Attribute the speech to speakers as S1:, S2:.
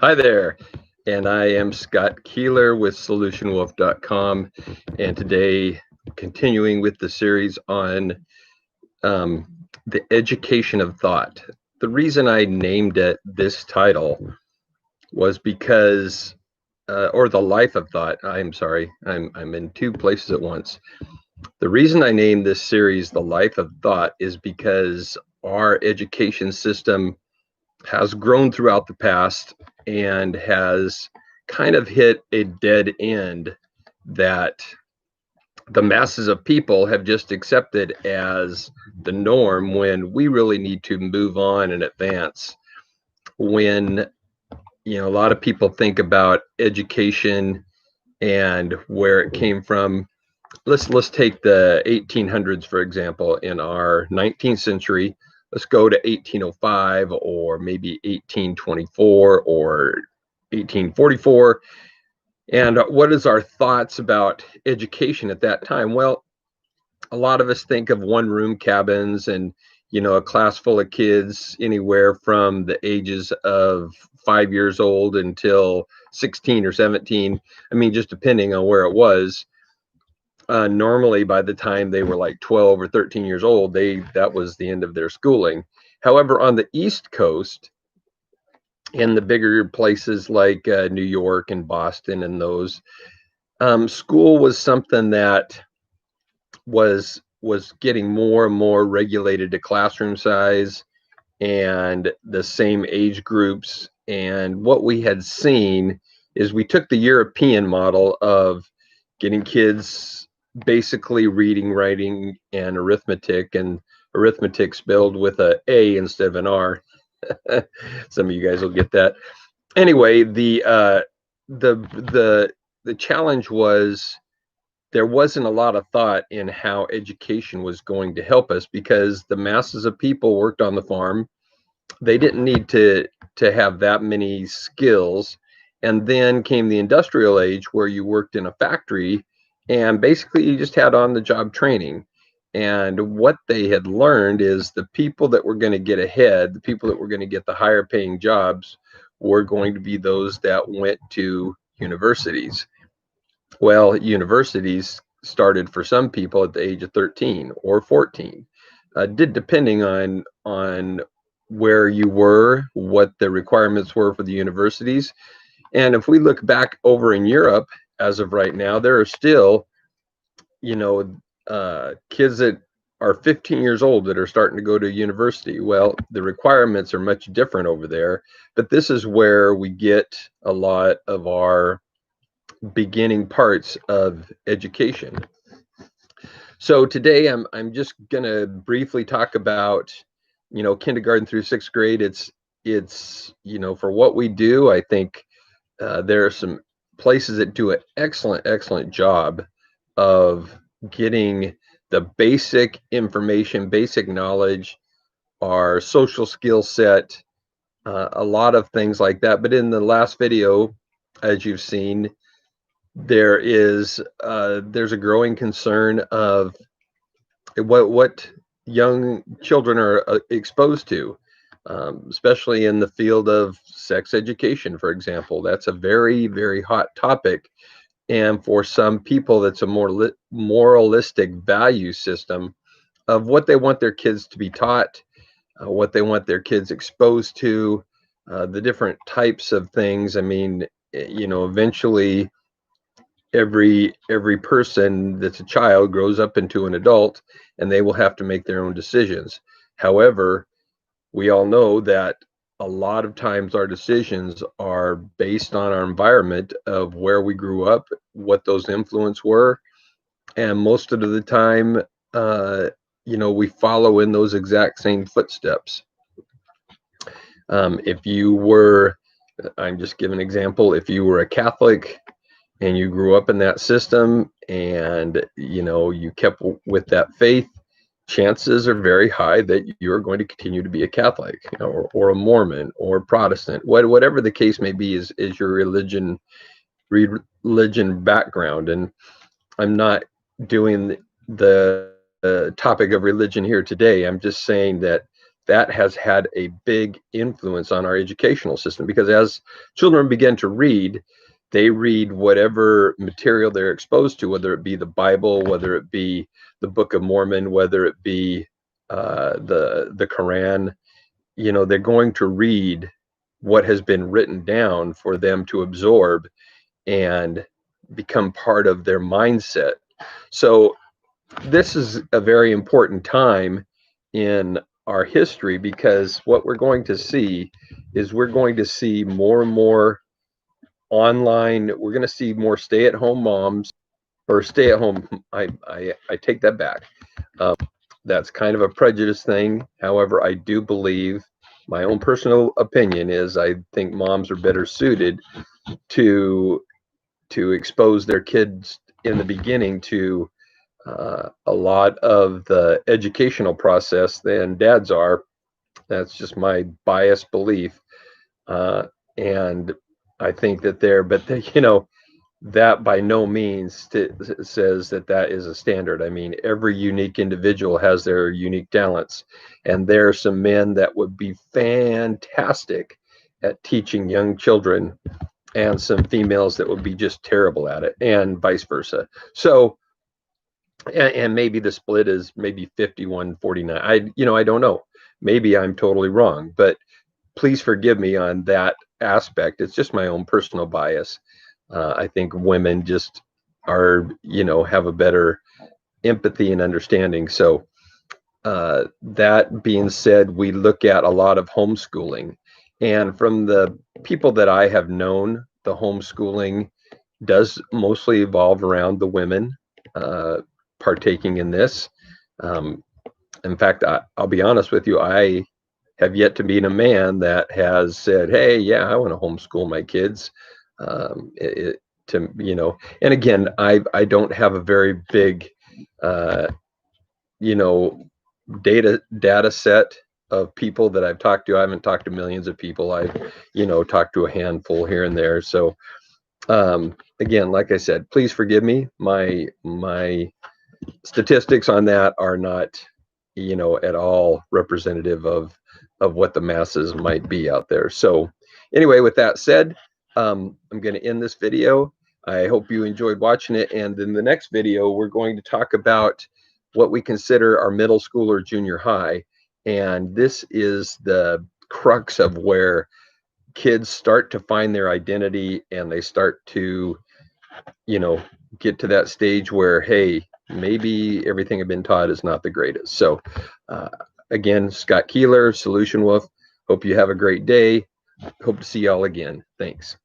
S1: Hi there, and I am Scott Keeler with SolutionWolf.com, and today continuing with the series on um, the education of thought. The reason I named it this title was because, or the life of thought. I'm sorry, I'm in two places at once. The reason I named this series the life of thought is because our education system has grown throughout the past and has kind of hit a dead end that the masses of people have just accepted as the norm when we really need to move on and advance. When a lot of people think about education and where it came from. Let's take the 1800s for example. In our 19th century, let's go to 1805 or maybe 1824 or 1844. And what is our thoughts about education at that time? Well, a lot of us think of one room cabins and a class full of kids anywhere from the ages of 5 years old until 16 or 17. I mean, just depending on where it was. Normally by the time they were like 12 or 13 years old, that was the end of their schooling. However, on the East Coast, in the bigger places like New York and Boston and those, school was something that was getting more and more regulated to classroom size and the same age groups. And what we had seen is we took the European model of getting kids basically reading, writing, and arithmetic spelled with a A instead of an R. Some of you guys will get that. Anyway, the challenge was there wasn't a lot of thought in how education was going to help us because the masses of people worked on the farm. They didn't need to have that many skills. And then came the industrial age where you worked in a factory and basically you just had on the job training. And what they had learned is the people that were going to get ahead, the people that were going to get the higher paying jobs, were going to be those that went to universities. Well, universities started for some people at the age of 13 or 14, did depending on where you were, what the requirements were for the universities. And if we look back over in Europe, as of right now, there are still, kids that are 15 years old that are starting to go to university. Well, the requirements are much different over there, but this is where we get a lot of our beginning parts of education. So today I'm just gonna briefly talk about kindergarten through sixth grade. It's for what we do, I think there are some places that do an excellent job of getting the basic information, basic knowledge, our social skill set, a lot of things like that. But in the last video, as you've seen, there's a growing concern of what young children are exposed to, especially in the field of sex education, for example. That's a very hot topic, and for some people, that's a more moralistic value system of what they want their kids to be taught, what they want their kids exposed to, the different types of things. I mean, eventually every person that's a child grows up into an adult and they will have to make their own decisions. However, we all know that a lot of times our decisions are based on our environment of where we grew up, what those influences were, and most of the time, we follow in those exact same footsteps. If you were, I'm just giving an example, if you were a Catholic and you grew up in that system and you kept with that faith, chances are very high that you're going to continue to be a Catholic, or a Mormon or Protestant, whatever the case may be, is your religion background. And I'm not doing the topic of religion here today. I'm just saying that that has had a big influence on our educational system, because as children begin to read, they read whatever material they're exposed to, whether it be the Bible, whether it be the Book of Mormon, whether it be the Quran. You know, they're going to read what has been written down for them to absorb and become part of their mindset. So this is a very important time in our history, because what we're going to see is we're going to see more and more online. We're going to see more stay-at-home moms, or stay-at-home. I take that back. That's kind of a prejudice thing. However, I do believe, my own personal opinion is, I think moms are better suited to expose their kids in the beginning to a lot of the educational process than dads are. That's just my biased belief. And I think that that by no means says that that is a standard. I mean, every unique individual has their unique talents, and there are some men that would be fantastic at teaching young children, and some females that would be just terrible at it, and vice versa. So, and maybe the split is maybe 51-49. I don't know. Maybe I'm totally wrong, but please forgive me on that aspect. It's just my own personal bias. I think women just are, have a better empathy and understanding. So that being said, we look at a lot of homeschooling, and from the people that I have known, the homeschooling does mostly evolve around the women partaking in this. In fact, I'll be honest with you, I have yet to meet a man that has said, "Hey, yeah, I want to homeschool my kids." And again, I don't have a very big, you know, data set of people that I've talked to. I haven't talked to millions of people. I've, talked to a handful here and there. So, again, like I said, please forgive me. My statistics on that are not, at all representative of what the masses might be out there. So anyway, with that said, I'm going to end this video. I hope you enjoyed watching it. And in the next video, we're going to talk about what we consider our middle school or junior high. And this is the crux of where kids start to find their identity, and they start to, get to that stage where, hey, maybe everything I've been taught is not the greatest. So again, Scott Keeler, Solution Wolf. Hope you have a great day. Hope to see y'all again. Thanks.